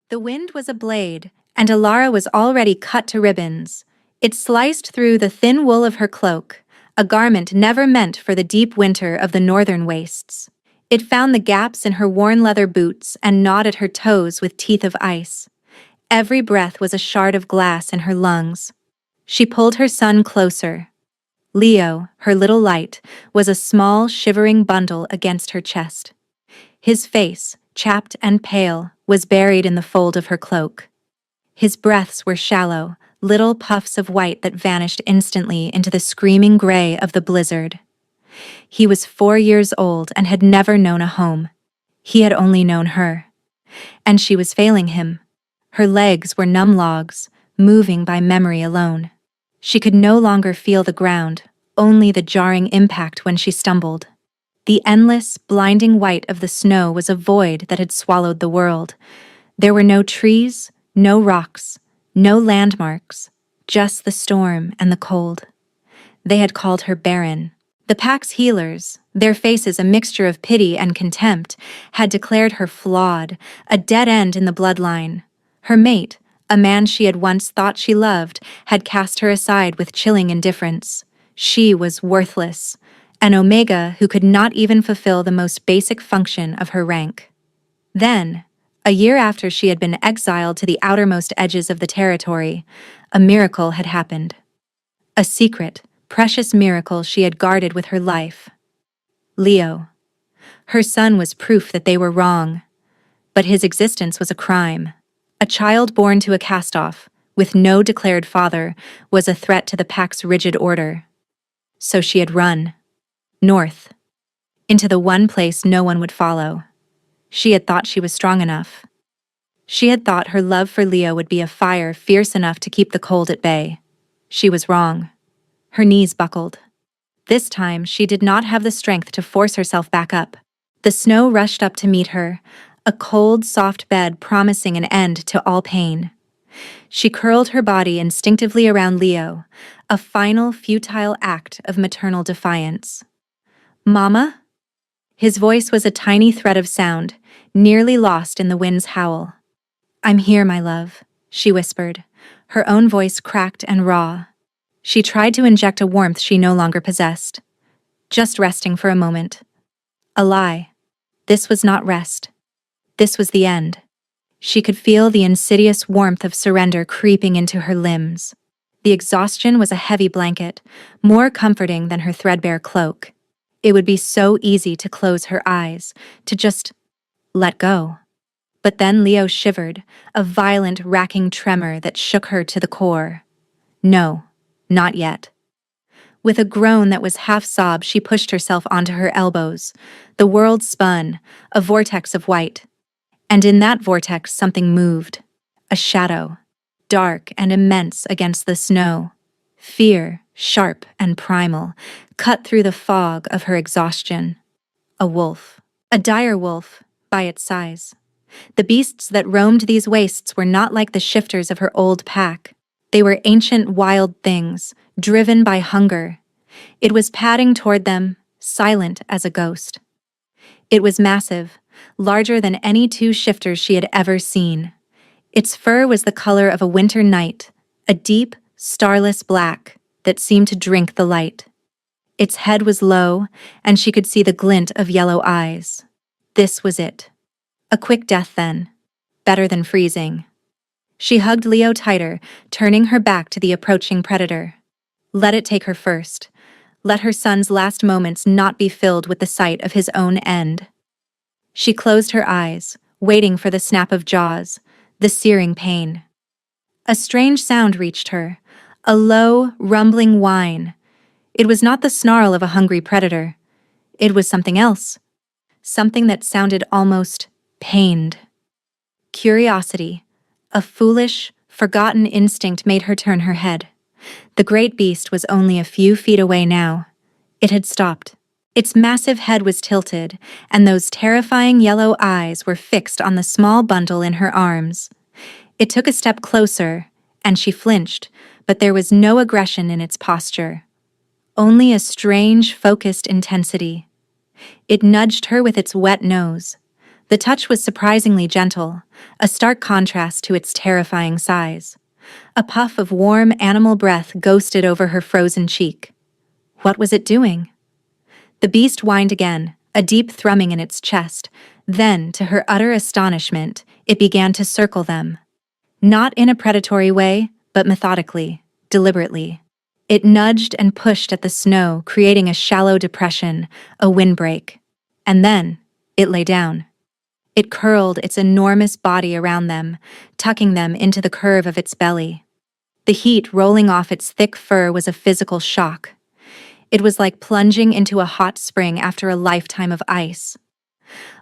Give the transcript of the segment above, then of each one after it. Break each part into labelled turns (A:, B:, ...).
A: The wind was a blade, and Alara was already cut to ribbons. It sliced through the thin wool of her cloak, a garment never meant for the deep winter of the northern wastes. It found the gaps in her worn leather boots and gnawed at her toes with teeth of ice. Every breath was a shard of glass in her lungs. She pulled her son closer. Leo, her little light, was a small, shivering bundle against her chest. His face, chapped and pale, was buried in the fold of her cloak. His breaths were shallow, little puffs of white that vanished instantly into the screaming gray of the blizzard. He was 4 years old and had never known a home. He had only known her. And she was failing him. Her legs were numb logs, moving by memory alone. She could no longer feel the ground, only the jarring impact when she stumbled. The endless, blinding white of the snow was a void that had swallowed the world. There were no trees, no rocks, no landmarks, just the storm and the cold. They had called her barren. The pack's healers, their faces a mixture of pity and contempt, had declared her flawed, a dead end in the bloodline. Her mate, a man she had once thought she loved, had cast her aside with chilling indifference. She was worthless, an omega who could not even fulfill the most basic function of her rank. Then, a year after she had been exiled to the outermost edges of the territory, a miracle had happened. A secret, precious miracle she had guarded with her life. Leo. Her son was proof that they were wrong, but his existence was a crime. A child born to a cast-off, with no declared father, was a threat to the pack's rigid order. So she had run. North. Into the one place no one would follow. She had thought she was strong enough. She had thought her love for Leo would be a fire fierce enough to keep the cold at bay. She was wrong. Her knees buckled. This time, she did not have the strength to force herself back up. The snow rushed up to meet her, a cold, soft bed promising an end to all pain. She curled her body instinctively around Leo, a final, futile act of maternal defiance. "Mama?" His voice was a tiny thread of sound, nearly lost in the wind's howl. "I'm here, my love," she whispered, her own voice cracked and raw. She tried to inject a warmth she no longer possessed. Just resting for a moment. A lie. This was not rest. This was the end. She could feel the insidious warmth of surrender creeping into her limbs. The exhaustion was a heavy blanket, more comforting than her threadbare cloak. It would be so easy to close her eyes, to just let go. But then Leo shivered, a violent, racking tremor that shook her to the core. No, not yet. With a groan that was half sob, she pushed herself onto her elbows. The world spun, a vortex of white. And in that vortex something moved. A shadow, dark and immense against the snow. Fear, sharp and primal, cut through the fog of her exhaustion. A wolf. A dire wolf, by its size. The beasts that roamed these wastes were not like the shifters of her old pack. They were ancient wild things, driven by hunger. It was padding toward them, silent as a ghost. It was massive, larger than any 2 shifters she had ever seen. Its fur was the color of a winter night, a deep, starless black that seemed to drink the light. Its head was low, and she could see the glint of yellow eyes. This was it. A quick death then. Better than freezing. She hugged Leo tighter, turning her back to the approaching predator. Let it take her first. Let her son's last moments not be filled with the sight of his own end. She closed her eyes, waiting for the snap of jaws, the searing pain. A strange sound reached her, a low, rumbling whine. It was not the snarl of a hungry predator. It was something else. Something that sounded almost pained. Curiosity, a foolish, forgotten instinct made her turn her head. The great beast was only a few feet away now. It had stopped. Its massive head was tilted, and those terrifying yellow eyes were fixed on the small bundle in her arms. It took a step closer, and she flinched, but there was no aggression in its posture. Only a strange, focused intensity. It nudged her with its wet nose, The touch was surprisingly gentle, a stark contrast to its terrifying size. A puff of warm animal breath ghosted over her frozen cheek. What was it doing? The beast whined again, a deep thrumming in its chest. Then, to her utter astonishment, it began to circle them. Not in a predatory way, but methodically, deliberately. It nudged and pushed at the snow, creating a shallow depression, a windbreak. And then, it lay down. It curled its enormous body around them, tucking them into the curve of its belly. The heat rolling off its thick fur was a physical shock. It was like plunging into a hot spring after a lifetime of ice.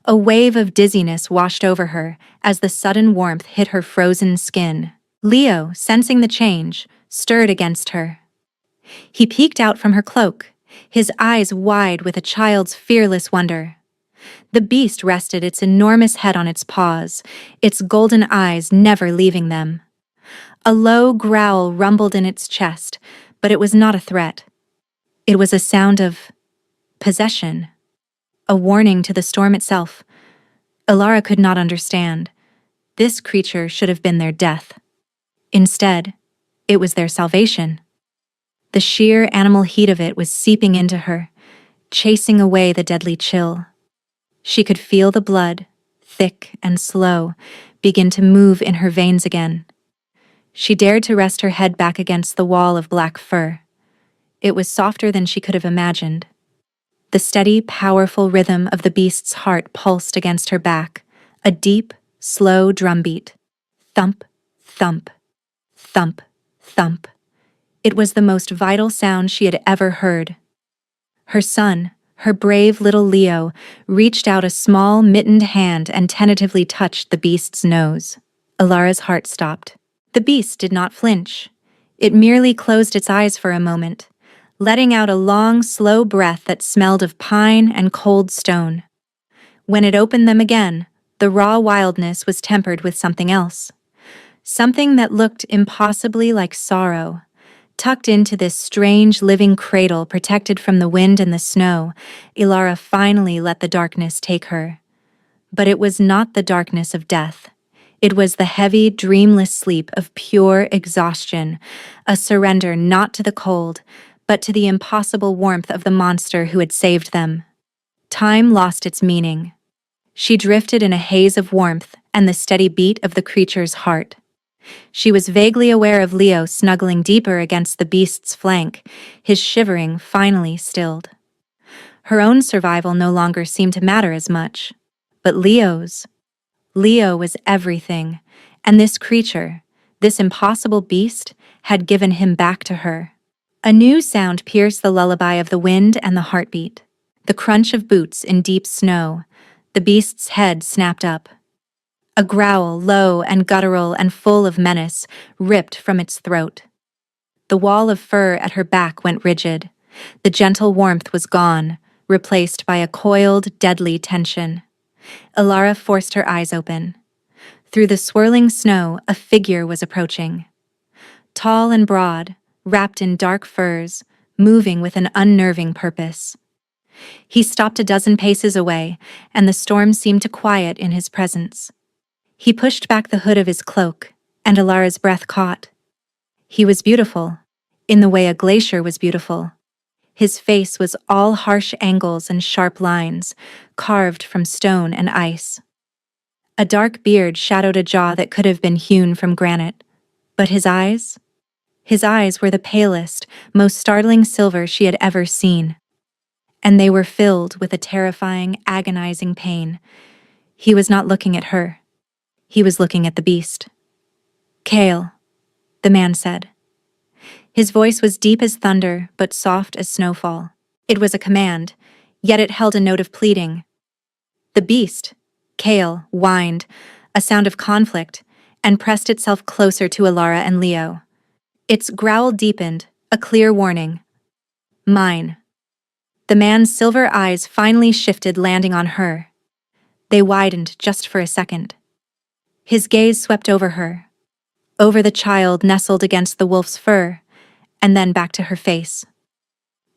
A: A wave of dizziness washed over her as the sudden warmth hit her frozen skin. Leo, sensing the change, stirred against her. He peeked out from her cloak, his eyes wide with a child's fearless wonder. The beast rested its enormous head on its paws, its golden eyes never leaving them. A low growl rumbled in its chest, but it was not a threat. It was a sound of possession, a warning to the storm itself. Elara could not understand. This creature should have been their death. Instead, it was their salvation. The sheer animal heat of it was seeping into her, chasing away the deadly chill. She could feel the blood, thick and slow, begin to move in her veins again. She dared to rest her head back against the wall of black fur. It was softer than she could have imagined. The steady, powerful rhythm of the beast's heart pulsed against her back, a deep, slow drumbeat. Thump, thump, thump, thump. It was the most vital sound she had ever heard. Her son, her brave little Leo, reached out a small, mittened hand and tentatively touched the beast's nose. Elara's heart stopped. The beast did not flinch. It merely closed its eyes for a moment, letting out a long, slow breath that smelled of pine and cold stone. When it opened them again, the raw wildness was tempered with something else. Something that looked impossibly like sorrow. Tucked into this strange living cradle protected from the wind and the snow, Elara finally let the darkness take her. But it was not the darkness of death. It was the heavy, dreamless sleep of pure exhaustion, a surrender not to the cold, but to the impossible warmth of the monster who had saved them. Time lost its meaning. She drifted in a haze of warmth and the steady beat of the creature's heart. She was vaguely aware of Leo snuggling deeper against the beast's flank, his shivering finally stilled. Her own survival no longer seemed to matter as much. But Leo's. Leo was everything, and this creature, this impossible beast, had given him back to her. A new sound pierced the lullaby of the wind and the heartbeat. The crunch of boots in deep snow. The beast's head snapped up. A growl, low and guttural and full of menace, ripped from its throat. The wall of fur at her back went rigid. The gentle warmth was gone, replaced by a coiled, deadly tension. Elara forced her eyes open. Through the swirling snow, a figure was approaching. Tall and broad, wrapped in dark furs, moving with an unnerving purpose. He stopped a dozen paces away, and the storm seemed to quiet in his presence. He pushed back the hood of his cloak, and Elara's breath caught. He was beautiful, in the way a glacier was beautiful. His face was all harsh angles and sharp lines, carved from stone and ice. A dark beard shadowed a jaw that could have been hewn from granite. But his eyes? His eyes were the palest, most startling silver she had ever seen. And they were filled with a terrifying, agonizing pain. He was not looking at her. He was looking at the beast. "Kale," the man said. His voice was deep as thunder, but soft as snowfall. It was a command, yet it held a note of pleading. The beast, Kale, whined, a sound of conflict, and pressed itself closer to Elara and Leo. Its growl deepened, a clear warning. "Mine." The man's silver eyes finally shifted, landing on her. They widened just for a second. His gaze swept over her, over the child nestled against the wolf's fur, and then back to her face.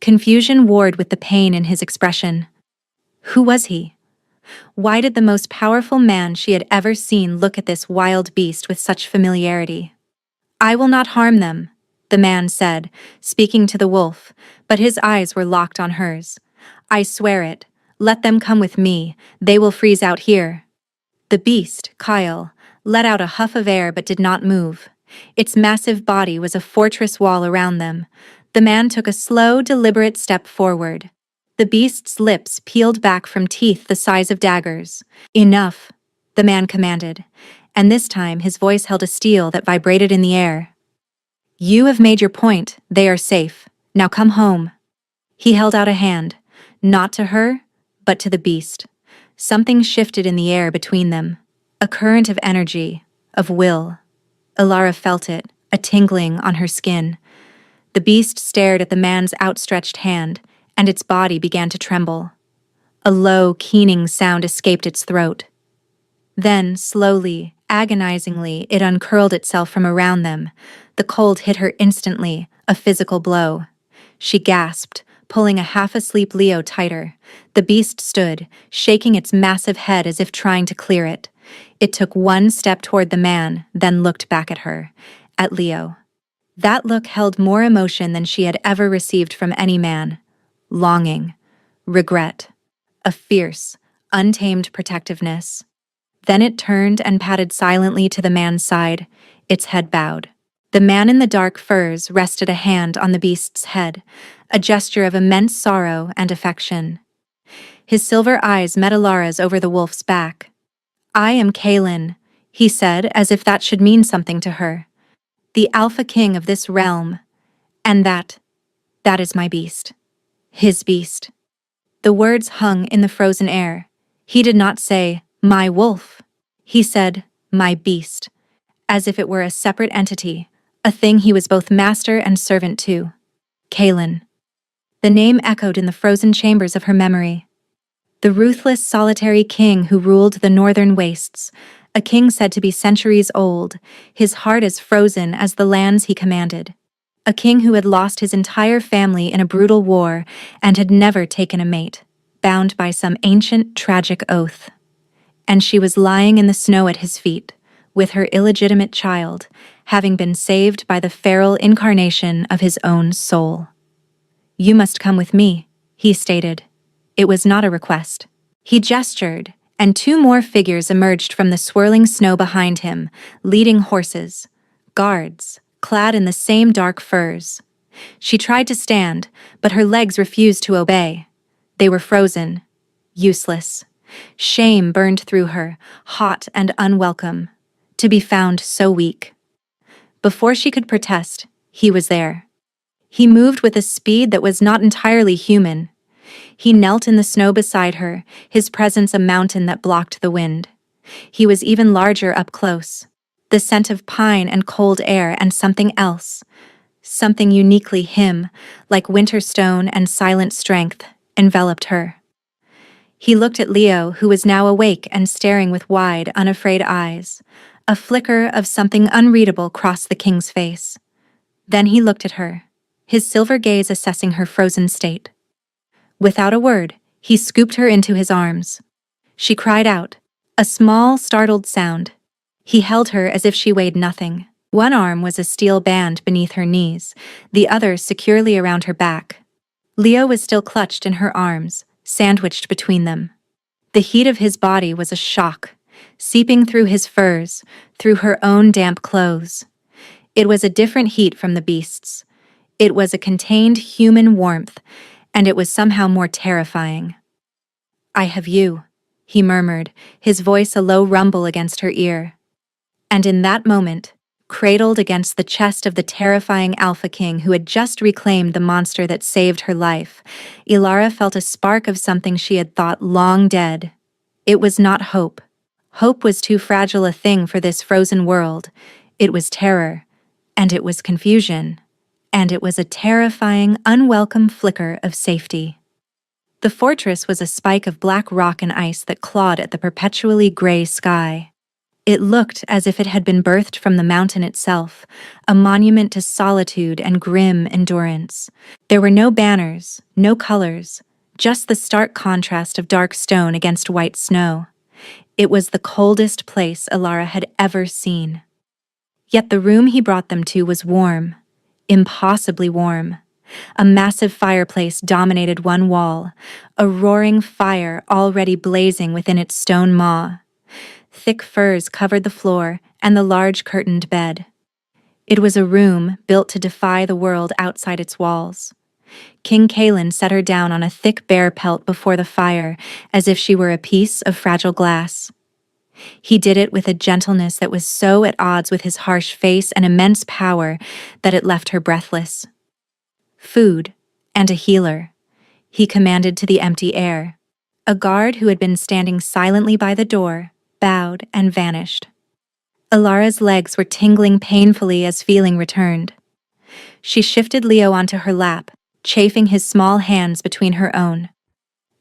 A: Confusion warred with the pain in his expression. Who was he? Why did the most powerful man she had ever seen look at this wild beast with such familiarity? "I will not harm them," the man said, speaking to the wolf, but his eyes were locked on hers. "I swear it. Let them come with me, they will freeze out here." The beast, Kyle, let out a huff of air but did not move. Its massive body was a fortress wall around them. The man took a slow, deliberate step forward. The beast's lips peeled back from teeth the size of daggers. "Enough," the man commanded, and this time his voice held a steel that vibrated in the air. "You have made your point, they are safe. Now come home." He held out a hand, not to her, but to the beast. Something shifted in the air between them. A current of energy, of will. Ilara felt it, a tingling on her skin. The beast stared at the man's outstretched hand, and its body began to tremble. A low, keening sound escaped its throat. Then, slowly, agonizingly, it uncurled itself from around them. The cold hit her instantly, a physical blow. She gasped, pulling a half-asleep Leo tighter. The beast stood, shaking its massive head as if trying to clear it. It took one step toward the man, then looked back at her, at Leo. That look held more emotion than she had ever received from any man. Longing, regret, a fierce, untamed protectiveness. Then it turned and padded silently to the man's side, its head bowed. The man in the dark furs rested a hand on the beast's head, a gesture of immense sorrow and affection. His silver eyes met Ilara's over the wolf's back. "I am Kaelin," he said, as if that should mean something to her. "The Alpha King of this realm. And that is my beast. His beast." The words hung in the frozen air. He did not say, "my wolf." He said, "my beast," as if it were a separate entity, a thing he was both master and servant to. Kaelin. The name echoed in the frozen chambers of her memory. The ruthless, solitary king who ruled the northern wastes, a king said to be centuries old, his heart as frozen as the lands he commanded. A king who had lost his entire family in a brutal war and had never taken a mate, bound by some ancient, tragic oath. And she was lying in the snow at his feet, with her illegitimate child, having been saved by the feral incarnation of his own soul. "You must come with me," he stated. It was not a request. He gestured, and two more figures emerged from the swirling snow behind him, leading horses, guards, clad in the same dark furs. She tried to stand, but her legs refused to obey. They were frozen, useless. Shame burned through her, hot and unwelcome, to be found so weak. Before she could protest, he was there. He moved with a speed that was not entirely human. He knelt in the snow beside her, his presence a mountain that blocked the wind. He was even larger up close. The scent of pine and cold air and something else, something uniquely him, like winter stone and silent strength, enveloped her. He looked at Leo, who was now awake and staring with wide, unafraid eyes. A flicker of something unreadable crossed the king's face. Then he looked at her, his silver gaze assessing her frozen state. Without a word, he scooped her into his arms. She cried out, a small, startled sound. He held her as if she weighed nothing. One arm was a steel band beneath her knees, the other securely around her back. Leo was still clutched in her arms, sandwiched between them. The heat of his body was a shock, seeping through his furs, through her own damp clothes. It was a different heat from the beast's. It was a contained human warmth, and it was somehow more terrifying. "I have you," he murmured, his voice a low rumble against her ear. And in that moment, cradled against the chest of the terrifying Alpha King who had just reclaimed the monster that saved her life, Ilara felt a spark of something she had thought long dead. It was not hope. Hope was too fragile a thing for this frozen world. It was terror, and it was confusion, and it was a terrifying, unwelcome flicker of safety. The fortress was a spike of black rock and ice that clawed at the perpetually gray sky. It looked as if it had been birthed from the mountain itself, a monument to solitude and grim endurance. There were no banners, no colors, just the stark contrast of dark stone against white snow. It was the coldest place Alara had ever seen. Yet the room he brought them to was warm, impossibly warm. A massive fireplace dominated one wall, a roaring fire already blazing within its stone maw. Thick furs covered the floor and the large curtained bed. It was a room built to defy the world outside its walls. King Kaelin set her down on a thick bear pelt before the fire, as if she were a piece of fragile glass. He did it with a gentleness that was so at odds with his harsh face and immense power that it left her breathless. Food, and a healer, he commanded to the empty air. A guard who had been standing silently by the door bowed and vanished. Alara's legs were tingling painfully as feeling returned. She shifted Leo onto her lap, chafing his small hands between her own.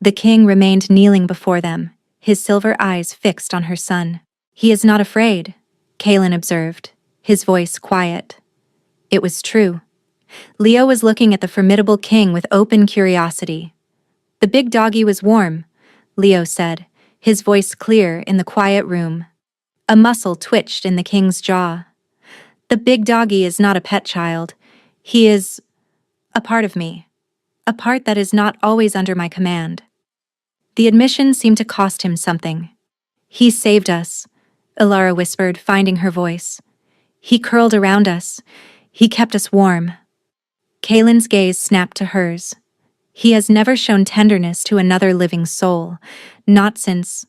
A: The king remained kneeling before them, his silver eyes fixed on her son. "He is not afraid," Kaelin observed, his voice quiet. It was true. Leo was looking at the formidable king with open curiosity. "The big doggy was warm," Leo said, his voice clear in the quiet room. A muscle twitched in the king's jaw. "The big doggy is not a pet child. He is a part of me, a part that is not always under my command." The admission seemed to cost him something. "He saved us," Alara whispered, finding her voice. "He curled around us. He kept us warm." Kaelin's gaze snapped to hers. "He has never shown tenderness to another living soul, not since—"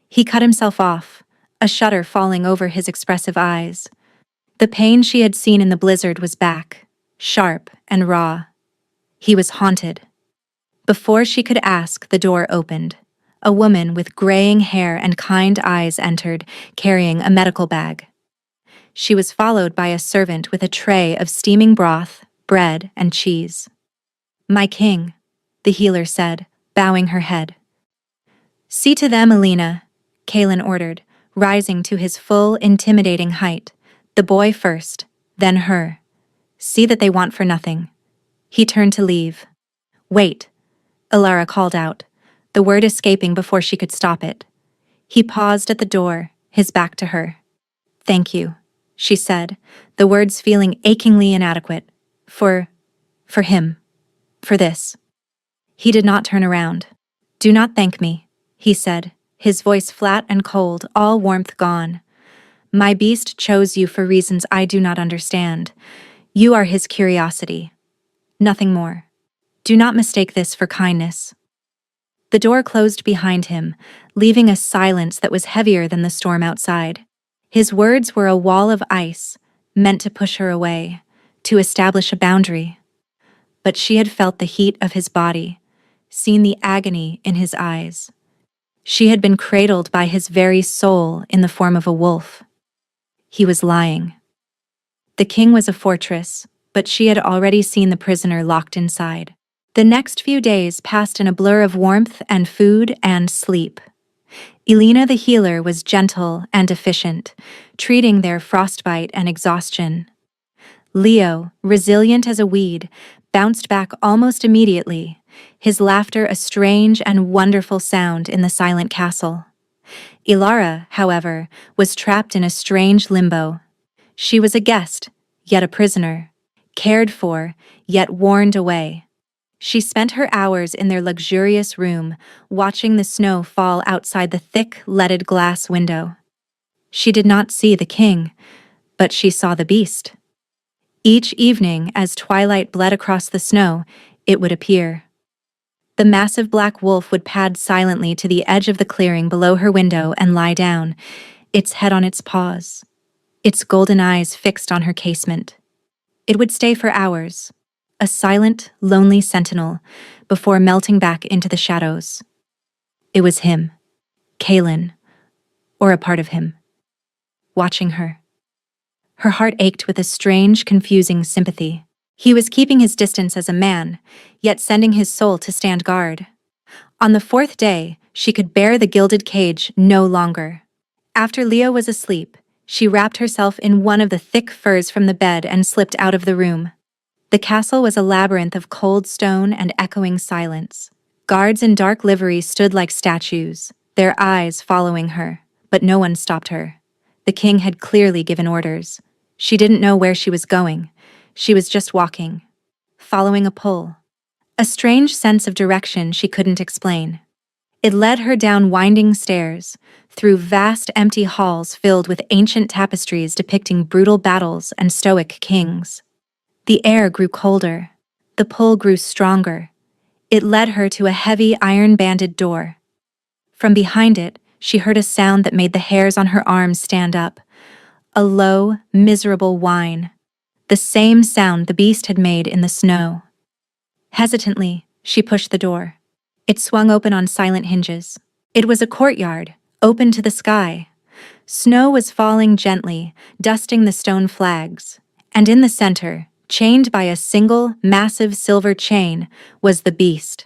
A: He cut himself off, a shudder falling over his expressive eyes. The pain she had seen in the blizzard was back, sharp and raw. He was haunted. Before she could ask, the door opened. A woman with graying hair and kind eyes entered, carrying a medical bag. She was followed by a servant with a tray of steaming broth, bread, and cheese. "My king," the healer said, bowing her head. "See to them, Alina," Kaelin ordered, rising to his full, intimidating height. "The boy first, then her. See that they want for nothing." He turned to leave. "Wait," Alara called out, the word escaping before she could stop it. He paused at the door, his back to her. "Thank you," she said, the words feeling achingly inadequate. For him. For this." He did not turn around. "Do not thank me," he said, his voice flat and cold, all warmth gone. "My beast chose you for reasons I do not understand. You are his curiosity. Nothing more. Do not mistake this for kindness." The door closed behind him, leaving a silence that was heavier than the storm outside. His words were a wall of ice, meant to push her away, to establish a boundary. But she had felt the heat of his body, seen the agony in his eyes. She had been cradled by his very soul in the form of a wolf. He was lying. The king was a fortress, but she had already seen the prisoner locked inside. The next few days passed in a blur of warmth and food and sleep. Elena the healer was gentle and efficient, treating their frostbite and exhaustion. Leo, resilient as a weed, bounced back almost immediately, his laughter a strange and wonderful sound in the silent castle. Alara, however, was trapped in a strange limbo. She was a guest, yet a prisoner, cared for, yet warned away. She spent her hours in their luxurious room, watching the snow fall outside the thick, leaded glass window. She did not see the king, but she saw the beast. Each evening, as twilight bled across the snow, it would appear. The massive black wolf would pad silently to the edge of the clearing below her window and lie down, its head on its paws, its golden eyes fixed on her casement. It would stay for hours, a silent, lonely sentinel, before melting back into the shadows. It was him, Kaelin, or a part of him, watching her. Her heart ached with a strange, confusing sympathy. He was keeping his distance as a man, yet sending his soul to stand guard. On the fourth day, she could bear the gilded cage no longer. After Leo was asleep, she wrapped herself in one of the thick furs from the bed and slipped out of the room. The castle was a labyrinth of cold stone and echoing silence. Guards in dark livery stood like statues, their eyes following her, but no one stopped her. The king had clearly given orders. She didn't know where she was going. She was just walking, following a pull. A strange sense of direction she couldn't explain. It led her down winding stairs, through vast empty halls filled with ancient tapestries depicting brutal battles and stoic kings. The air grew colder. The pull grew stronger. It led her to a heavy iron-banded door. From behind it, she heard a sound that made the hairs on her arms stand up. A low, miserable whine. The same sound the beast had made in the snow. Hesitantly, she pushed the door. It swung open on silent hinges. It was a courtyard, open to the sky. Snow was falling gently, dusting the stone flags. And in the center, chained by a single, massive silver chain, was the beast.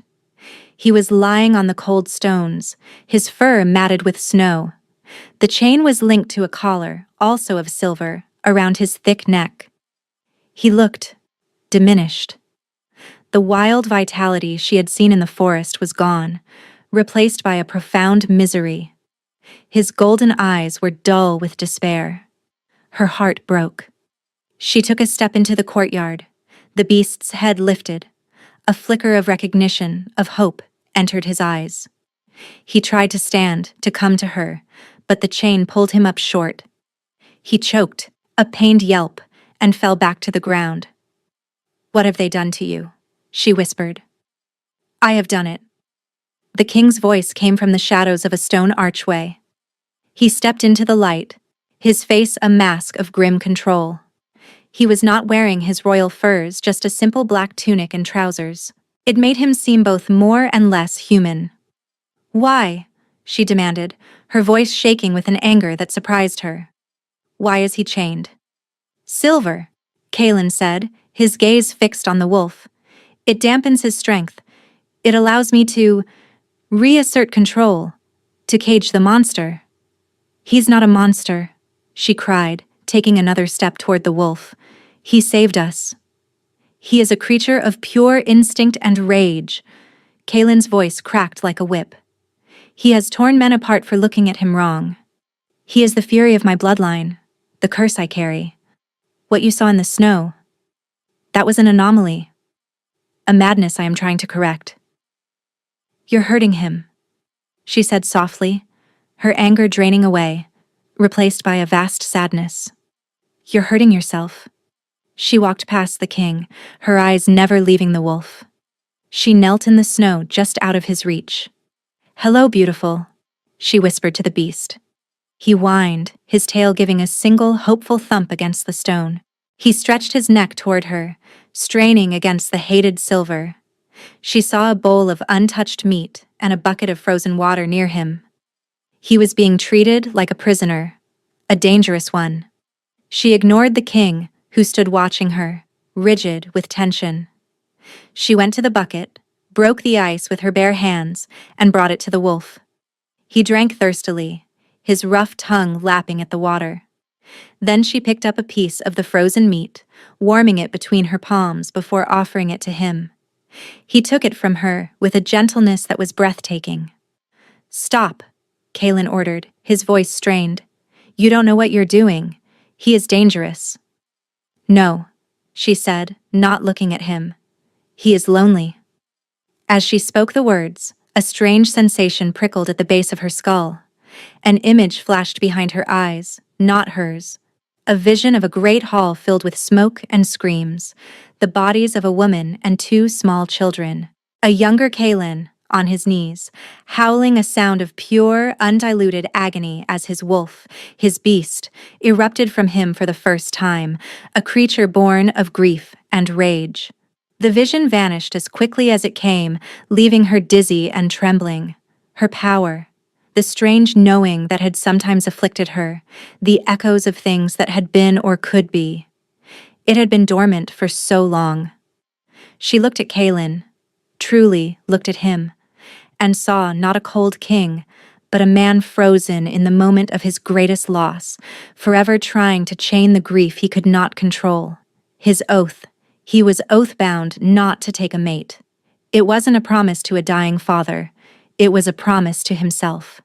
A: He was lying on the cold stones, his fur matted with snow. The chain was linked to a collar, also of silver, around his thick neck. He looked diminished. The wild vitality she had seen in the forest was gone, replaced by a profound misery. His golden eyes were dull with despair. Her heart broke. She took a step into the courtyard. The beast's head lifted. A flicker of recognition, of hope, entered his eyes. He tried to stand, to come to her, but the chain pulled him up short. He choked, a pained yelp, and fell back to the ground. "What have they done to you?" she whispered. "I have done it." The king's voice came from the shadows of a stone archway. He stepped into the light, his face a mask of grim control. He was not wearing his royal furs, just a simple black tunic and trousers. It made him seem both more and less human. "Why?" she demanded, her voice shaking with an anger that surprised her. "Why is he chained?" "Silver," Kaelin said, his gaze fixed on the wolf. "It dampens his strength. It allows me to reassert control, to cage the monster." "He's not a monster," she cried, taking another step toward the wolf. "He saved us. He is a creature of pure instinct and rage." Kaelin's voice cracked like a whip. "He has torn men apart for looking at him wrong. He is the fury of my bloodline, the curse I carry. What you saw in the snow, that was an anomaly. A madness I am trying to correct." "You're hurting him," she said softly, her anger draining away, replaced by a vast sadness. "You're hurting yourself." She walked past the king, her eyes never leaving the wolf. She knelt in the snow just out of his reach. "Hello, beautiful," she whispered to the beast. He whined, his tail giving a single hopeful thump against the stone. He stretched his neck toward her, straining against the hated silver. She saw a bowl of untouched meat and a bucket of frozen water near him. He was being treated like a prisoner, a dangerous one. She ignored the king, who stood watching her, rigid with tension. She went to the bucket, broke the ice with her bare hands, and brought it to the wolf. He drank thirstily, his rough tongue lapping at the water. Then she picked up a piece of the frozen meat, warming it between her palms before offering it to him. He took it from her with a gentleness that was breathtaking. "Stop," Kaelin ordered, his voice strained. "You don't know what you're doing. He is dangerous." "No," she said, not looking at him. "He is lonely." As she spoke the words, a strange sensation prickled at the base of her skull. An image flashed behind her eyes, not hers. A vision of a great hall filled with smoke and screams, the bodies of a woman and two small children. A younger Kaelin, on his knees, howling a sound of pure, undiluted agony as his wolf, his beast, erupted from him for the first time, a creature born of grief and rage. The vision vanished as quickly as it came, leaving her dizzy and trembling. Her power, the strange knowing that had sometimes afflicted her, the echoes of things that had been or could be. It had been dormant for so long. She looked at Kaelin, truly looked at him, and saw not a cold king, but a man frozen in the moment of his greatest loss, forever trying to chain the grief he could not control. His oath. He was oath-bound not to take a mate. It wasn't a promise to a dying father. It was a promise to himself.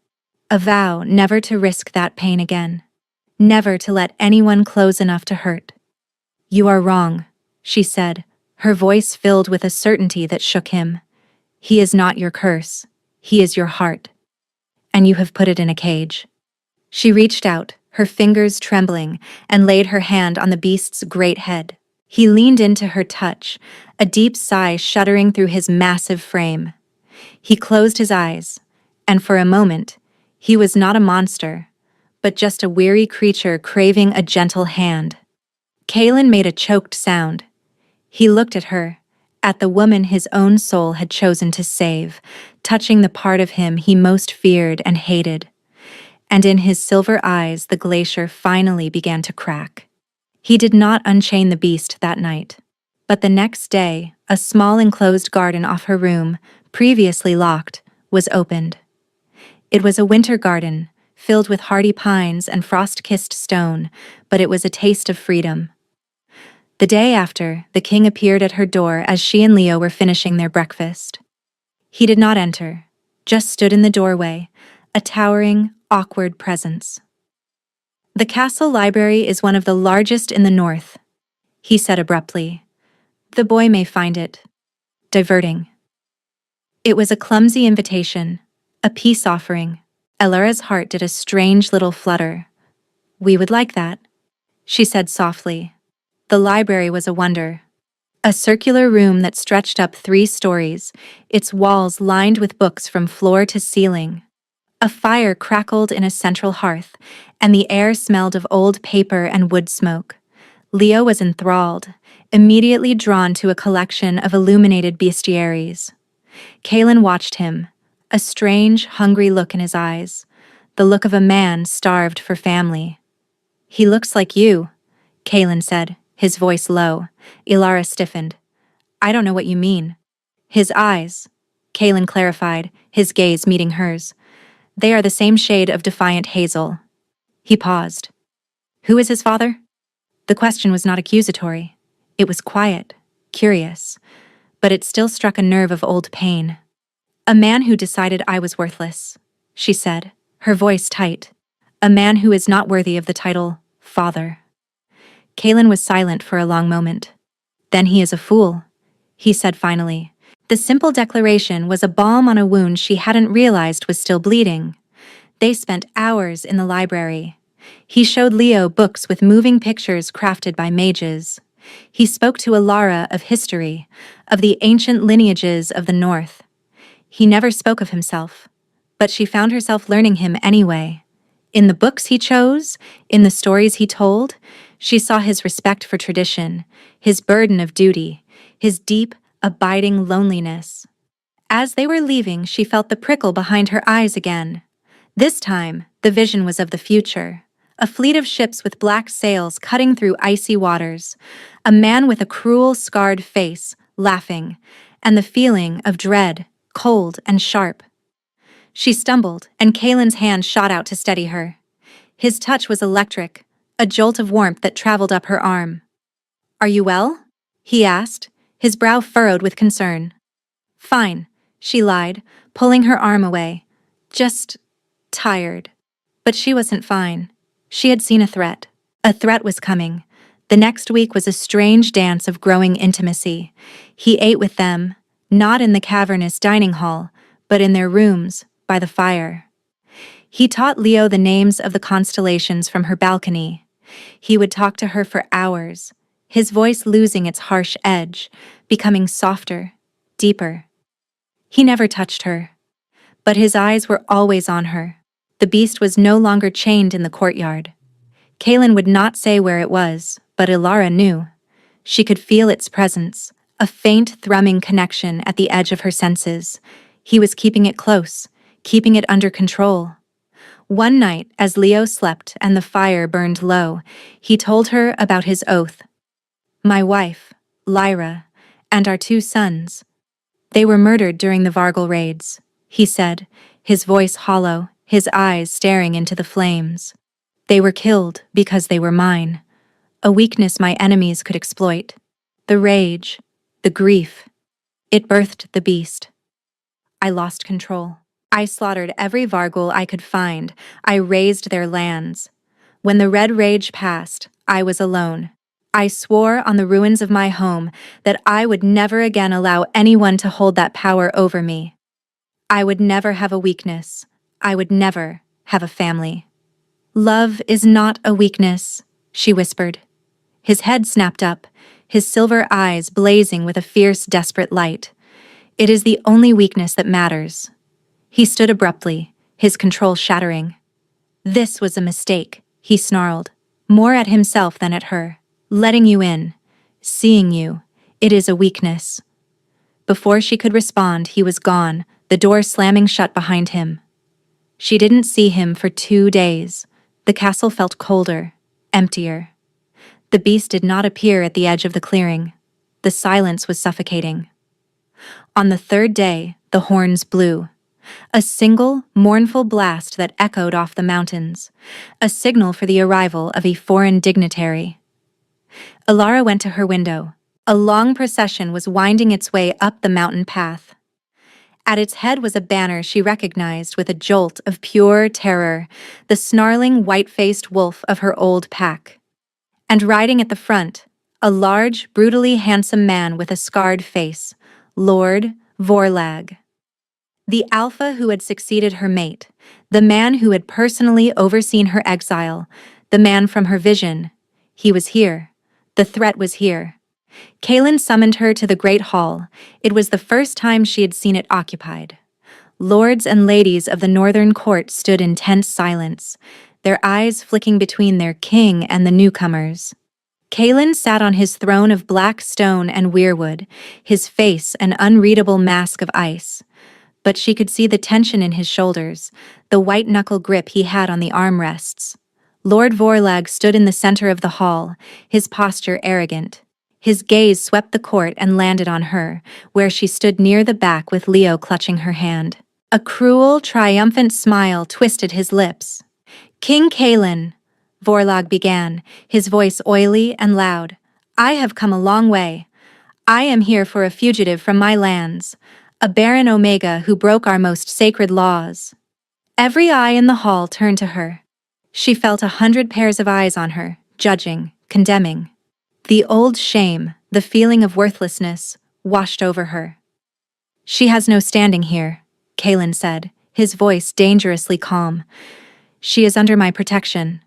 A: A vow never to risk that pain again. Never to let anyone close enough to hurt. "You are wrong," she said, her voice filled with a certainty that shook him. "He is not your curse. He is your heart. And you have put it in a cage." She reached out, her fingers trembling, and laid her hand on the beast's great head. He leaned into her touch, a deep sigh shuddering through his massive frame. He closed his eyes, and for a moment, he was not a monster, but just a weary creature craving a gentle hand. Kalen made a choked sound. He looked at her, at the woman his own soul had chosen to save, touching the part of him he most feared and hated. And in his silver eyes the glacier finally began to crack. He did not unchain the beast that night. But the next day, a small enclosed garden off her room, previously locked, was opened. It was a winter garden, filled with hardy pines and frost-kissed stone, but it was a taste of freedom. The day after, the king appeared at her door as she and Leo were finishing their breakfast. He did not enter, just stood in the doorway, a towering, awkward presence. "The castle library is one of the largest in the north," he said abruptly. "The boy may find it diverting." It was a clumsy invitation, a peace offering. Elara's heart did a strange little flutter. "We would like that," she said softly. The library was a wonder. A circular room that stretched up 3 stories, its walls lined with books from floor to ceiling. A fire crackled in a central hearth, and the air smelled of old paper and wood smoke. Leo was enthralled, immediately drawn to a collection of illuminated bestiaries. Kalen watched him, a strange, hungry look in his eyes, the look of a man starved for family. "He looks like you," Kalen said, his voice low. Elara stiffened. "I don't know what you mean." "His eyes," Kalen clarified, his gaze meeting hers. "They are the same shade of defiant hazel." He paused. "Who is his father?" The question was not accusatory. It was quiet, curious, but it still struck a nerve of old pain. "A man who decided I was worthless," she said, her voice tight. "A man who is not worthy of the title father." Kalen was silent for a long moment. "Then he is a fool," he said finally. The simple declaration was a balm on a wound she hadn't realized was still bleeding. They spent hours in the library. He showed Leo books with moving pictures crafted by mages. He spoke to Elara of history, of the ancient lineages of the North. He never spoke of himself, but she found herself learning him anyway. In the books he chose, in the stories he told, she saw his respect for tradition, his burden of duty, his deep, abiding loneliness. As they were leaving, she felt the prickle behind her eyes again. This time, the vision was of the future. A fleet of ships with black sails cutting through icy waters. A man with a cruel, scarred face, laughing, and the feeling of dread, cold and sharp. She stumbled, and Kalen's hand shot out to steady her. His touch was electric, a jolt of warmth that traveled up her arm. "Are you well?" he asked, his brow furrowed with concern. "Fine," she lied, pulling her arm away. "Just tired." But she wasn't fine. She had seen a threat. A threat was coming. The next week was a strange dance of growing intimacy. He ate with them, not in the cavernous dining hall, but in their rooms, by the fire. He taught Leo the names of the constellations from her balcony. He would talk to her for hours, his voice losing its harsh edge, becoming softer, deeper. He never touched her, but his eyes were always on her. The beast was no longer chained in the courtyard. Kalen would not say where it was, but Elara knew. She could feel its presence, a faint thrumming connection at the edge of her senses. He was keeping it close, keeping it under control. One night, as Leo slept and the fire burned low, he told her about his oath. "My wife, Lyra, and our 2 sons. They were murdered during the Vargal raids," he said, his voice hollow, his eyes staring into the flames. "They were killed because they were mine, a weakness my enemies could exploit. The rage, the grief. It birthed the beast. I lost control. I slaughtered every Vargul I could find. I razed their lands. When the red rage passed, I was alone. I swore on the ruins of my home that I would never again allow anyone to hold that power over me. I would never have a weakness. I would never have a family. Love is not a weakness, she whispered. His head snapped up, his silver eyes blazing with a fierce, desperate light. It is the only weakness that matters. He stood abruptly, his control shattering. This was a mistake, he snarled, more at himself than at her. Letting you in, seeing you, it is a weakness. Before she could respond, he was gone, the door slamming shut behind him. She didn't see him for 2 days. The castle felt colder, emptier. The beast did not appear at the edge of the clearing. The silence was suffocating. On the 3rd day, the horns blew. A single, mournful blast that echoed off the mountains, a signal for the arrival of a foreign dignitary. Alara went to her window. A long procession was winding its way up the mountain path. At its head was a banner she recognized with a jolt of pure terror, the snarling, white-faced wolf of her old pack. And riding at the front, a large, brutally handsome man with a scarred face, Lord Vorlag. The alpha who had succeeded her mate, the man who had personally overseen her exile, the man from her vision. He was here. The threat was here. Kaelin summoned her to the Great Hall. It was the first time she had seen it occupied. Lords and ladies of the northern court stood in tense silence, their eyes flicking between their king and the newcomers. Kaelin sat on his throne of black stone and weirwood, his face an unreadable mask of ice. But she could see the tension in his shoulders, the white-knuckle grip he had on the armrests. Lord Vorlag stood in the center of the hall, his posture arrogant. His gaze swept the court and landed on her, where she stood near the back with Leo clutching her hand. A cruel, triumphant smile twisted his lips. "King Kaelin," Vorlag began, his voice oily and loud, "I have come a long way. I am here for a fugitive from my lands, a Baron Omega who broke our most sacred laws." Every eye in the hall turned to her. She felt 100 pairs of eyes on her, judging, condemning. The old shame, the feeling of worthlessness, washed over her. "She has no standing here," Kaelin said, his voice dangerously calm. "She is under my protection."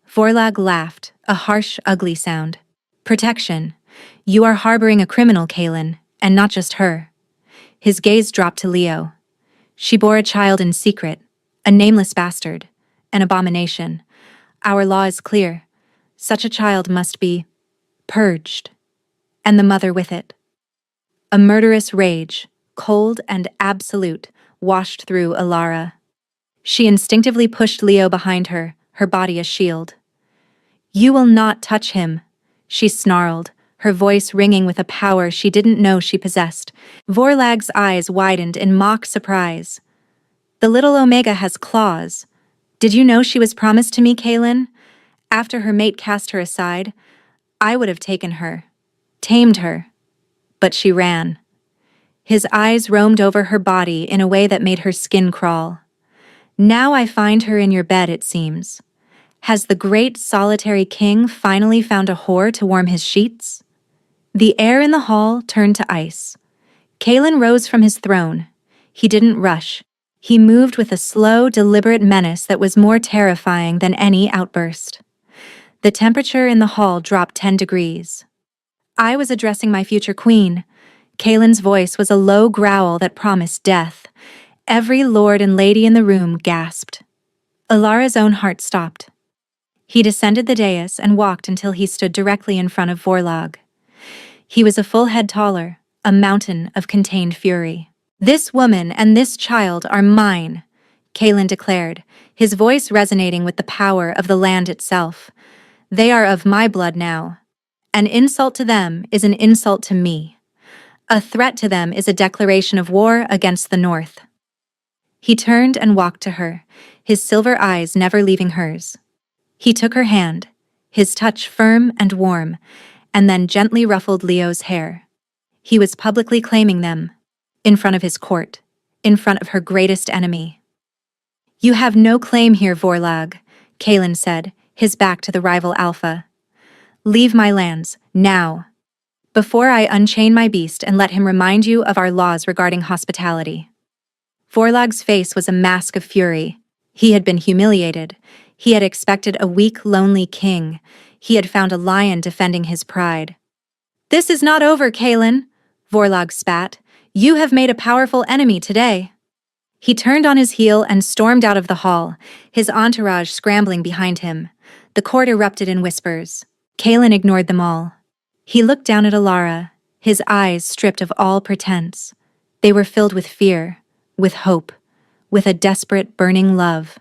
A: Vorlag laughed, a harsh, ugly sound. "Protection? You are harboring a criminal, Kaelin, and not just her." His gaze dropped to Leo. "She bore a child in secret, a nameless bastard, an abomination. Our law is clear. Such a child must be purged, and the mother with it." A murderous rage, cold and absolute, washed through Alara. She instinctively pushed Leo behind her, her body a shield. "You will not touch him," she snarled, her voice ringing with a power she didn't know she possessed. Vorlag's eyes widened in mock surprise. "The little Omega has claws. Did you know she was promised to me, Kaelin? After her mate cast her aside, I would have taken her, tamed her. But she ran." His eyes roamed over her body in a way that made her skin crawl. "Now I find her in your bed, it seems. Has the great solitary king finally found a whore to warm his sheets?" The air in the hall turned to ice. Kaelin rose from his throne. He didn't rush. He moved with a slow, deliberate menace that was more terrifying than any outburst. The temperature in the hall dropped 10 degrees. "I was addressing my future queen." Kaelin's voice was a low growl that promised death. Every lord and lady in the room gasped. Alara's own heart stopped. He descended the dais and walked until he stood directly in front of Vorlag. He was a full head taller, a mountain of contained fury. "This woman and this child are mine," Kaelin declared, his voice resonating with the power of the land itself. "They are of my blood now. An insult to them is an insult to me. A threat to them is a declaration of war against the North." He turned and walked to her, his silver eyes never leaving hers. He took her hand, his touch firm and warm, and then gently ruffled Leo's hair. He was publicly claiming them, in front of his court, in front of her greatest enemy. "You have no claim here, Vorlag," Kaelin said, his back to the rival Alpha. "Leave my lands, now, before I unchain my beast and let him remind you of our laws regarding hospitality." Vorlag's face was a mask of fury. He had been humiliated. He had expected a weak, lonely king. He had found a lion defending his pride. "This is not over, Kaelin," Vorlag spat. "You have made a powerful enemy today." He turned on his heel and stormed out of the hall, his entourage scrambling behind him. The court erupted in whispers. Kaelin ignored them all. He looked down at Alara, his eyes stripped of all pretense. They were filled with fear, with hope, with a desperate, burning love.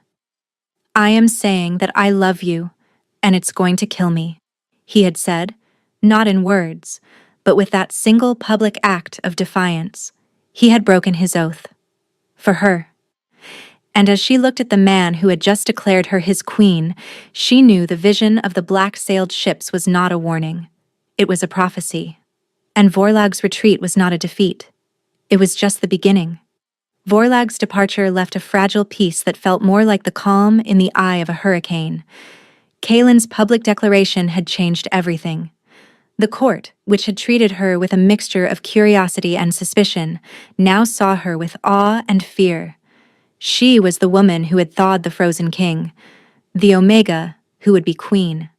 A: "I am saying that I love you, and it's going to kill me," he had said, not in words, but with that single public act of defiance. He had broken his oath. For her. And as she looked at the man who had just declared her his queen, she knew the vision of the black-sailed ships was not a warning. It was a prophecy. And Vorlag's retreat was not a defeat. It was just the beginning. Vorlag's departure left a fragile peace that felt more like the calm in the eye of a hurricane. Kaelin's public declaration had changed everything. The court, which had treated her with a mixture of curiosity and suspicion, now saw her with awe and fear. She was the woman who had thawed the frozen king, the Omega who would be queen.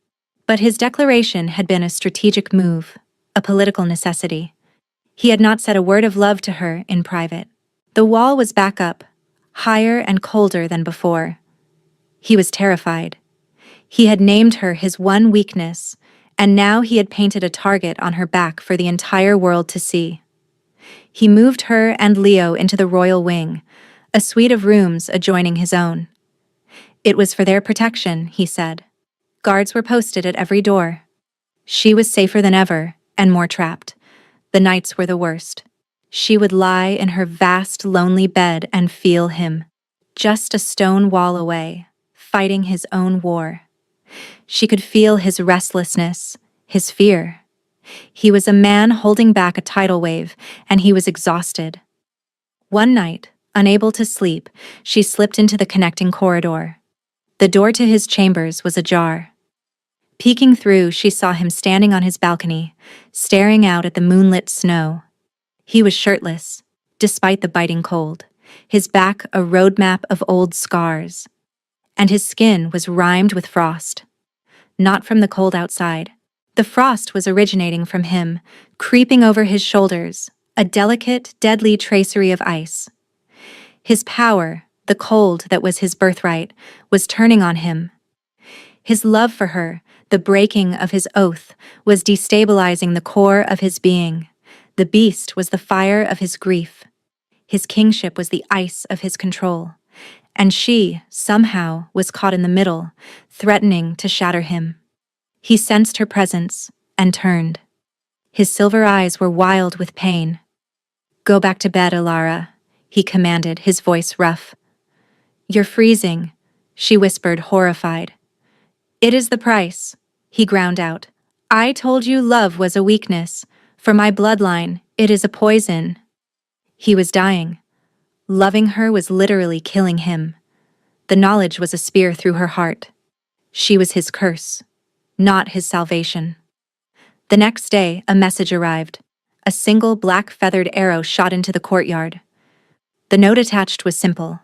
A: But his declaration had been a strategic move, a political necessity. He had not said a word of love to her in private. The wall was back up, higher and colder than before. He was terrified. He had named her his one weakness, and now he had painted a target on her back for the entire world to see. He moved her and Leo into the royal wing, a suite of rooms adjoining his own. It was for their protection, he said. Guards were posted at every door. She was safer than ever, and more trapped. The nights were the worst. She would lie in her vast, lonely bed and feel him, just a stone wall away, fighting his own war. She could feel his restlessness, his fear. He was a man holding back a tidal wave, and he was exhausted. One night, unable to sleep, she slipped into the connecting corridor. The door to his chambers was ajar. Peeking through, she saw him standing on his balcony, staring out at the moonlit snow. He was shirtless, despite the biting cold, his back a roadmap of old scars. And his skin was rimed with frost. Not from the cold outside. The frost was originating from him, creeping over his shoulders, a delicate, deadly tracery of ice. His power, the cold that was his birthright, was turning on him. His love for her, the breaking of his oath, was destabilizing the core of his being. The beast was the fire of his grief. His kingship was the ice of his control. And she, somehow, was caught in the middle, threatening to shatter him. He sensed her presence and turned. His silver eyes were wild with pain. "Go back to bed, Alara," he commanded, his voice rough. "You're freezing," she whispered, horrified. "It is the price," he ground out. "I told you love was a weakness. For my bloodline, it is a poison." He was dying. Loving her was literally killing him. The knowledge was a spear through her heart. She was his curse, not his salvation. The next day, a message arrived. A single black-feathered arrow shot into the courtyard. The note attached was simple.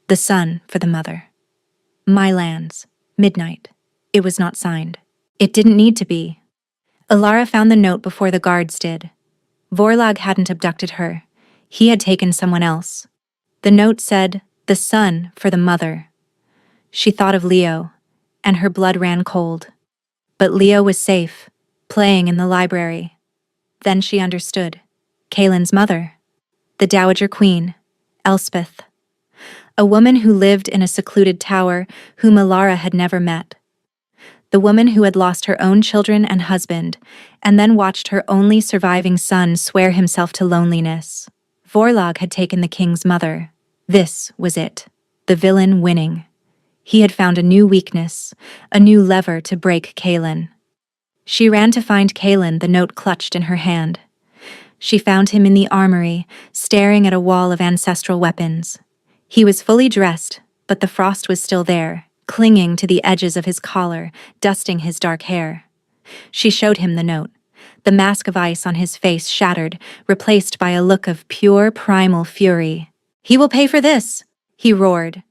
A: The son for the mother. My lands. Midnight. It was not signed. It didn't need to be. Alara found the note before the guards did. Vorlag hadn't abducted her. He had taken someone else. The note said, "The son for the mother." She thought of Leo, and her blood ran cold. But Leo was safe, playing in the library. Then she understood. Kaelin's mother. The Dowager Queen, Elspeth. A woman who lived in a secluded tower whom Alara had never met. The woman who had lost her own children and husband, and then watched her only surviving son swear himself to loneliness. Vorlag had taken the king's mother. This was it. The villain winning. He had found a new weakness, a new lever to break Kaelin. She ran to find Kaelin, the note clutched in her hand. She found him in the armory, staring at a wall of ancestral weapons. He was fully dressed, but the frost was still there, clinging to the edges of his collar, dusting his dark hair. She showed him the note. The mask of ice on his face shattered, replaced by a look of pure primal fury. "He will pay for this!" he roared,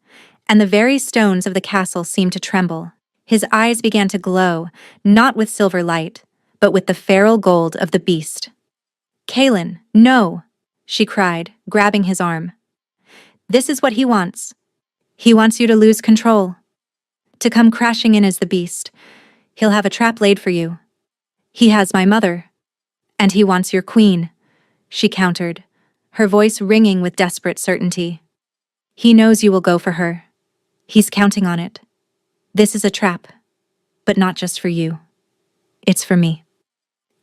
A: and the very stones of the castle seemed to tremble. His eyes began to glow, not with silver light, but with the feral gold of the beast. "Kaelin, no!" she cried, grabbing his arm. "This is what he wants. He wants you to lose control, to come crashing in as the beast. He'll have a trap laid for you. He has my mother. And he wants your queen," she countered, her voice ringing with desperate certainty. "He knows you will go for her. He's counting on it. This is a trap, but not just for you. It's for me."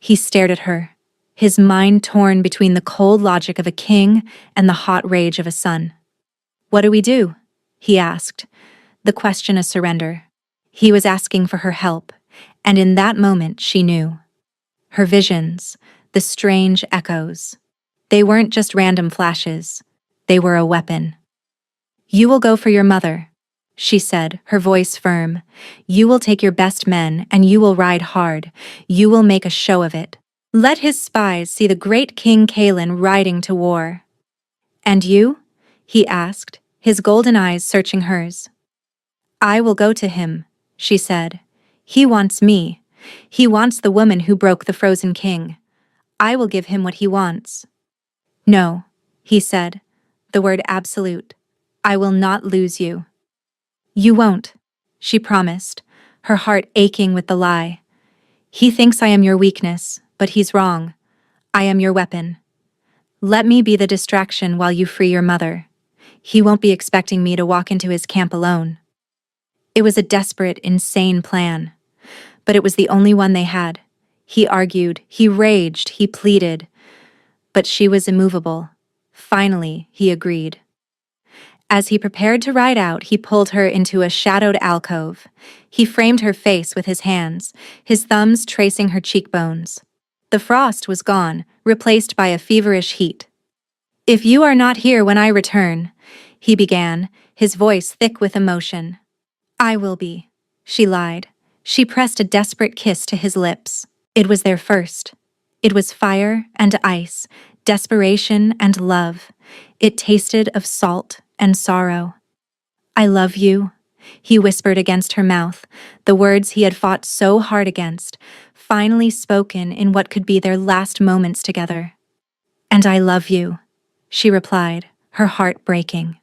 A: He stared at her, his mind torn between the cold logic of a king and the hot rage of a son. "What do we do?" he asked, the question a surrender. He was asking for her help, and in that moment she knew. Her visions, the strange echoes, they weren't just random flashes, they were a weapon. "You will go for your mother," she said, her voice firm. "You will take your best men and you will ride hard. You will make a show of it. Let his spies see the great King Kaelin riding to war." "And you?" he asked, his golden eyes searching hers. "I will go to him," she said. "He wants me. He wants the woman who broke the frozen king. I will give him what he wants." "No," he said, the word absolute. "I will not lose you." "You won't," she promised, her heart aching with the lie. "He thinks I am your weakness, but he's wrong. I am your weapon. Let me be the distraction while you free your mother. He won't be expecting me to walk into his camp alone." It was a desperate, insane plan, but it was the only one they had. He argued, he raged, he pleaded, but she was immovable. Finally, he agreed. As he prepared to ride out, he pulled her into a shadowed alcove. He framed her face with his hands, his thumbs tracing her cheekbones. The frost was gone, replaced by a feverish heat. "If you are not here when I return," he began, his voice thick with emotion. "I will be," she lied. She pressed a desperate kiss to his lips. It was their first. It was fire and ice, desperation and love. It tasted of salt and sorrow. "I love you," he whispered against her mouth, the words he had fought so hard against, finally spoken in what could be their last moments together. "And I love you," she replied, her heart breaking.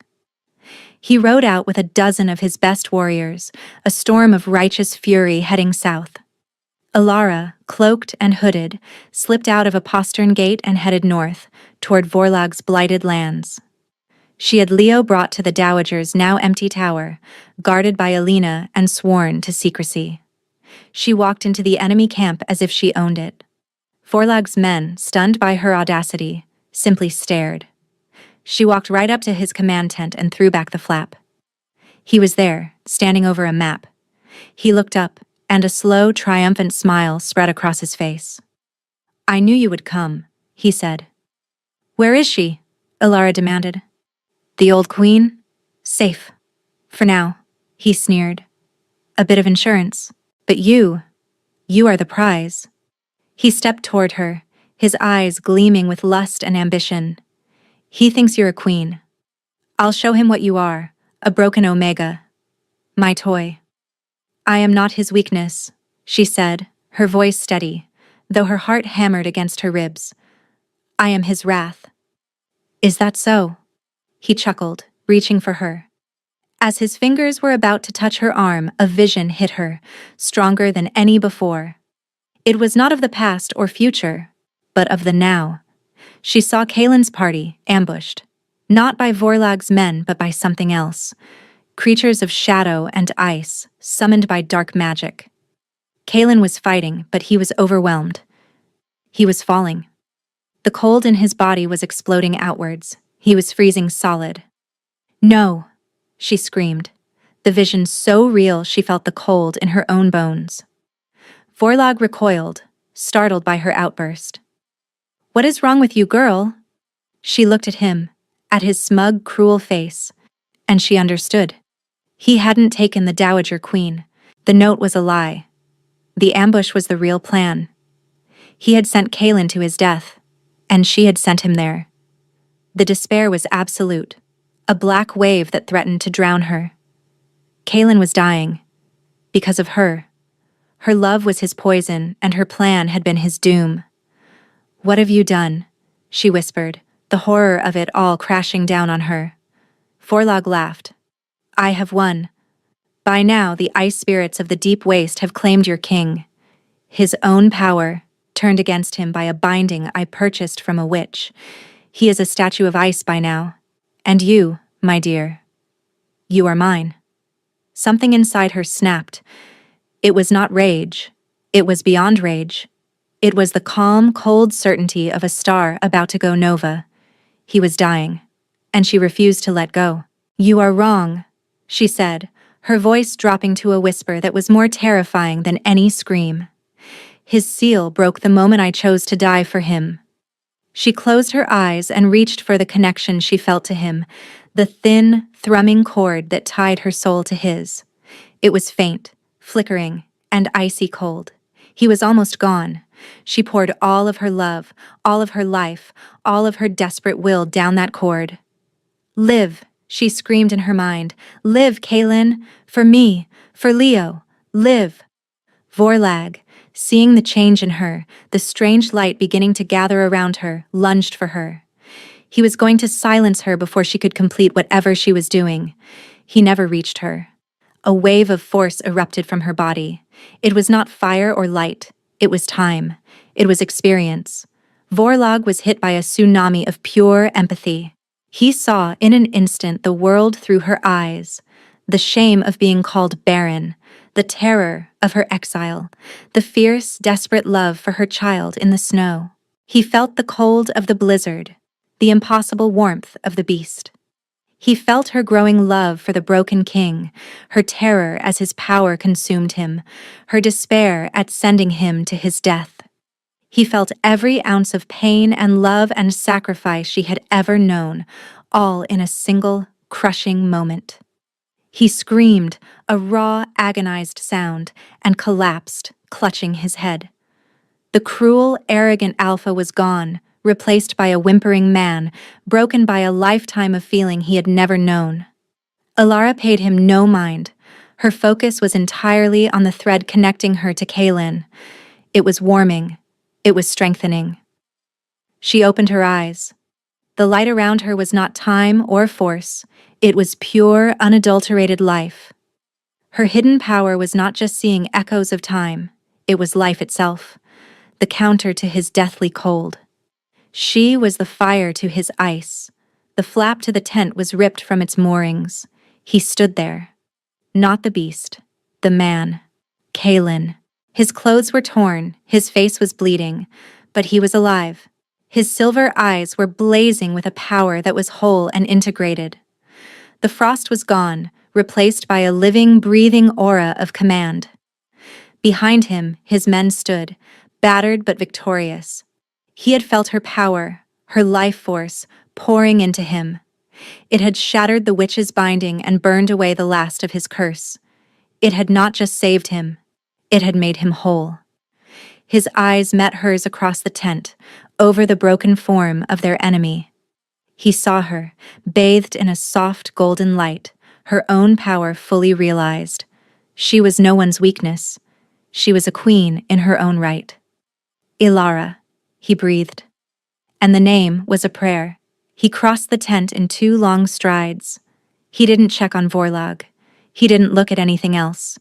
A: He rode out with a dozen of his best warriors, a storm of righteous fury heading south. Alara, cloaked and hooded, slipped out of a postern gate and headed north, toward Vorlag's blighted lands. She had Leo brought to the Dowager's now empty tower, guarded by Alina and sworn to secrecy. She walked into the enemy camp as if she owned it. Vorlag's men, stunned by her audacity, simply stared. She walked right up to his command tent and threw back the flap. He was there, standing over a map. He looked up, and a slow, triumphant smile spread across his face. "I knew you would come," he said. "Where is she?" Alara demanded. "The old queen? Safe. For now," he sneered. "A bit of insurance. But you are the prize." He stepped toward her, his eyes gleaming with lust and ambition. "He thinks you're a queen. I'll show him what you are, a broken Omega. My toy." "I am not his weakness," she said, her voice steady, though her heart hammered against her ribs. "I am his wrath." "Is that so?" He chuckled, reaching for her. As his fingers were about to touch her arm, a vision hit her, stronger than any before. It was not of the past or future, but of the now. She saw Kaelin's party, ambushed, not by Vorlag's men but by something else. Creatures of shadow and ice, summoned by dark magic. Kaelin was fighting, but he was overwhelmed. He was falling. The cold in his body was exploding outwards. He was freezing solid. "No!" she screamed, the vision so real she felt the cold in her own bones. Vorlag recoiled, startled by her outburst. "What is wrong with you, girl?" She looked at him, at his smug, cruel face, and she understood. He hadn't taken the Dowager Queen. The note was a lie. The ambush was the real plan. He had sent Kaelin to his death, and she had sent him there. The despair was absolute, a black wave that threatened to drown her. Kaelin was dying. Because of her. Her love was his poison, and her plan had been his doom. "What have you done?" she whispered, the horror of it all crashing down on her. Vorlog laughed. "I have won. By now the ice spirits of the deep waste have claimed your king. His own power, turned against him by a binding I purchased from a witch. He is a statue of ice by now. And you, my dear, you are mine." Something inside her snapped. It was not rage. It was beyond rage. It was the calm, cold certainty of a star about to go nova. He was dying, and she refused to let go. "You are wrong," she said, her voice dropping to a whisper that was more terrifying than any scream. "His seal broke the moment I chose to die for him." She closed her eyes and reached for the connection she felt to him, the thin, thrumming cord that tied her soul to his. It was faint, flickering, and icy cold. He was almost gone. She poured all of her love, all of her life, all of her desperate will down that cord. "Live," she screamed in her mind. "Live, Kaelin! For me, for Leo, live!" Vorlag, seeing the change in her, the strange light beginning to gather around her, lunged for her. He was going to silence her before she could complete whatever she was doing. He never reached her. A wave of force erupted from her body. It was not fire or light. It was time. It was experience. Vorlag was hit by a tsunami of pure empathy. He saw in an instant the world through her eyes, the shame of being called barren, the terror of her exile, the fierce, desperate love for her child in the snow. He felt the cold of the blizzard, the impossible warmth of the beast. He felt her growing love for the broken king, her terror as his power consumed him, her despair at sending him to his death. He felt every ounce of pain and love and sacrifice she had ever known, all in a single, crushing moment. He screamed, a raw, agonized sound, and collapsed, clutching his head. The cruel, arrogant Alpha was gone, replaced by a whimpering man, broken by a lifetime of feeling he had never known. Elara paid him no mind. Her focus was entirely on the thread connecting her to Kaelin. It was warming. It was strengthening. She opened her eyes. The light around her was not time or force. It was pure, unadulterated life. Her hidden power was not just seeing echoes of time. It was life itself, the counter to his deathly cold. She was the fire to his ice. The flap to the tent was ripped from its moorings. He stood there. Not the beast. The man. Kaelin. His clothes were torn, his face was bleeding, but he was alive. His silver eyes were blazing with a power that was whole and integrated. The frost was gone, replaced by a living, breathing aura of command. Behind him, his men stood, battered but victorious. He had felt her power, her life force, pouring into him. It had shattered the witch's binding and burned away the last of his curse. It had not just saved him, it had made him whole. His eyes met hers across the tent, over the broken form of their enemy. He saw her, bathed in a soft golden light, her own power fully realized. She was no one's weakness. She was a queen in her own right. "Elara," he breathed. And the name was a prayer. He crossed the tent in 2 long strides. He didn't check on Vorlag. He didn't look at anything else.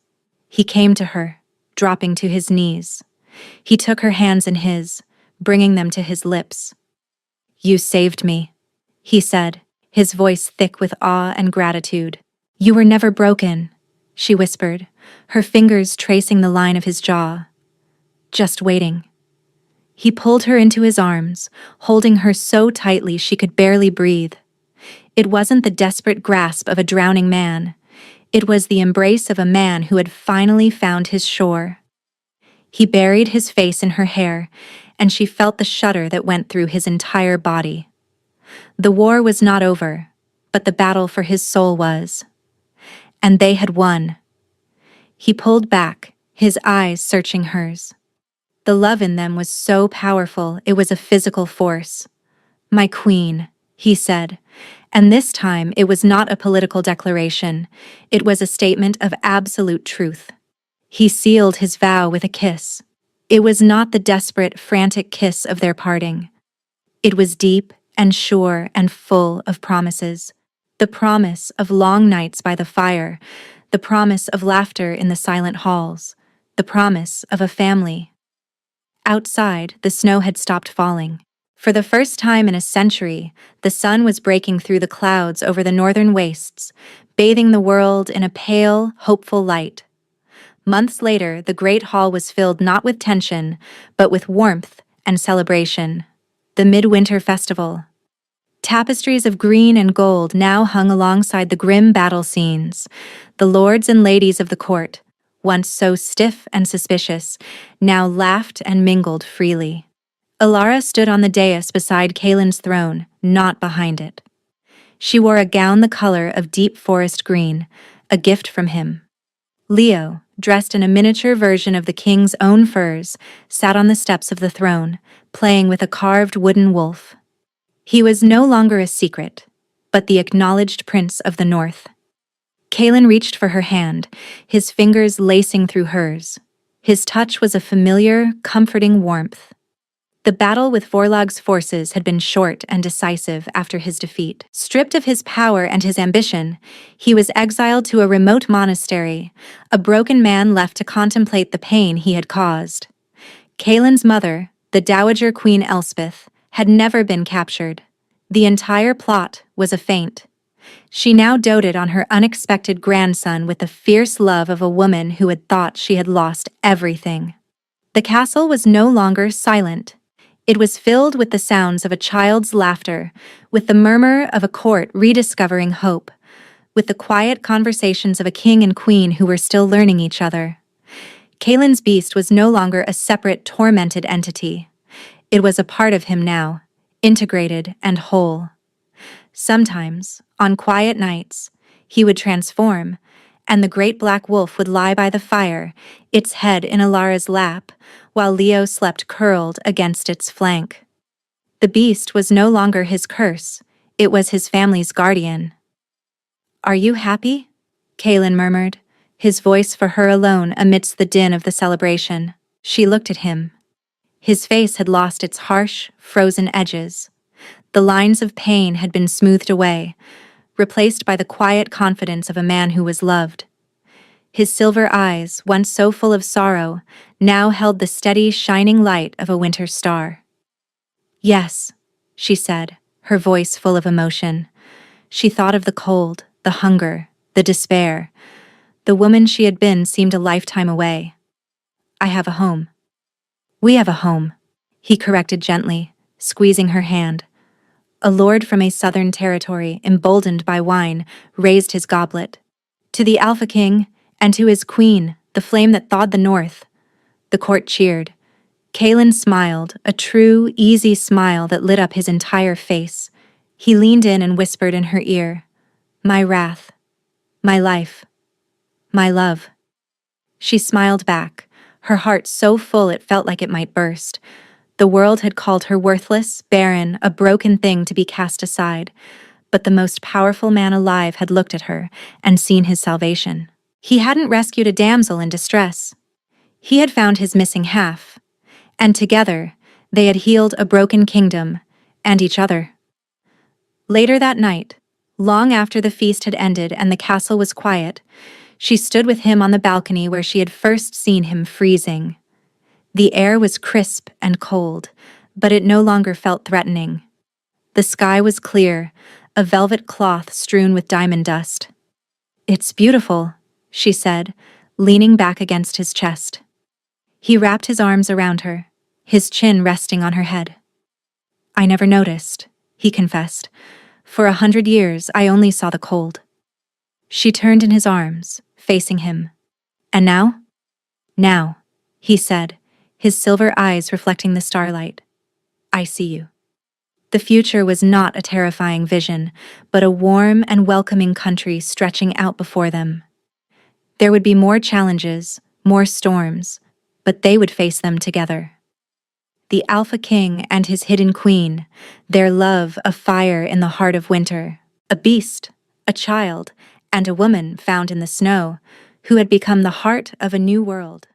A: He came to her, dropping to his knees. He took her hands in his, bringing them to his lips. "You saved me," he said, his voice thick with awe and gratitude. "You were never broken," she whispered, her fingers tracing the line of his jaw. "Just waiting." He pulled her into his arms, holding her so tightly she could barely breathe. It wasn't the desperate grasp of a drowning man. It was the embrace of a man who had finally found his shore. He buried his face in her hair, and she felt the shudder that went through his entire body. The war was not over, but the battle for his soul was. And they had won. He pulled back, his eyes searching hers. The love in them was so powerful, it was a physical force. "My queen," he said, and this time it was not a political declaration, it was a statement of absolute truth. He sealed his vow with a kiss. It was not the desperate, frantic kiss of their parting. It was deep and sure and full of promises. The promise of long nights by the fire, the promise of laughter in the silent halls, the promise of a family. Outside, the snow had stopped falling. For the first time in a century, the sun was breaking through the clouds over the northern wastes, bathing the world in a pale, hopeful light. Months later, the great hall was filled not with tension, but with warmth and celebration. The Midwinter Festival. Tapestries of green and gold now hung alongside the grim battle scenes. The lords and ladies of the court, once so stiff and suspicious, now laughed and mingled freely. Alara stood on the dais beside Kaelin's throne, not behind it. She wore a gown the color of deep forest green, a gift from him. Leo, dressed in a miniature version of the king's own furs, sat on the steps of the throne, playing with a carved wooden wolf. He was no longer a secret, but the acknowledged prince of the north. Kaelin reached for her hand, his fingers lacing through hers. His touch was a familiar, comforting warmth. The battle with Vorlag's forces had been short and decisive after his defeat. Stripped of his power and his ambition, he was exiled to a remote monastery, a broken man left to contemplate the pain he had caused. Kaelin's mother, the Dowager Queen Elspeth, had never been captured. The entire plot was a feint. She now doted on her unexpected grandson with the fierce love of a woman who had thought she had lost everything. The castle was no longer silent. It was filled with the sounds of a child's laughter, with the murmur of a court rediscovering hope, with the quiet conversations of a king and queen who were still learning each other. Kaelin's beast was no longer a separate, tormented entity. It was a part of him now, integrated and whole. Sometimes, on quiet nights, he would transform, and the great black wolf would lie by the fire, its head in Alara's lap, while Leo slept curled against its flank. The beast was no longer his curse, it was his family's guardian. "Are you happy?" Kaelin murmured, his voice for her alone amidst the din of the celebration. She looked at him. His face had lost its harsh, frozen edges. The lines of pain had been smoothed away, replaced by the quiet confidence of a man who was loved. His silver eyes, once so full of sorrow, now held the steady, shining light of a winter star. "Yes," she said, her voice full of emotion. She thought of the cold, the hunger, the despair. The woman she had been seemed a lifetime away. "I have a home." "We have a home," he corrected gently, squeezing her hand. A lord from a southern territory, emboldened by wine, raised his goblet. "To the Alpha King, and to his queen, the flame that thawed the north." The court cheered. Kaelin smiled, a true, easy smile that lit up his entire face. He leaned in and whispered in her ear, "My wrath, my life, my love." She smiled back, her heart so full it felt like it might burst. The world had called her worthless, barren, a broken thing to be cast aside, but the most powerful man alive had looked at her and seen his salvation. He hadn't rescued a damsel in distress. He had found his missing half, and together they had healed a broken kingdom and each other. Later that night, long after the feast had ended and the castle was quiet, she stood with him on the balcony where she had first seen him freezing. The air was crisp and cold, but it no longer felt threatening. The sky was clear, a velvet cloth strewn with diamond dust. "It's beautiful," she said, leaning back against his chest. He wrapped his arms around her, his chin resting on her head. "I never noticed," he confessed. "For 100 years, I only saw the cold." She turned in his arms, facing him. "And now?" "Now," he said, his silver eyes reflecting the starlight. "I see you." The future was not a terrifying vision, but a warm and welcoming country stretching out before them. There would be more challenges, more storms, but they would face them together. The Alpha King and his hidden queen, their love a fire in the heart of winter, a beast, a child, and a woman found in the snow, who had become the heart of a new world.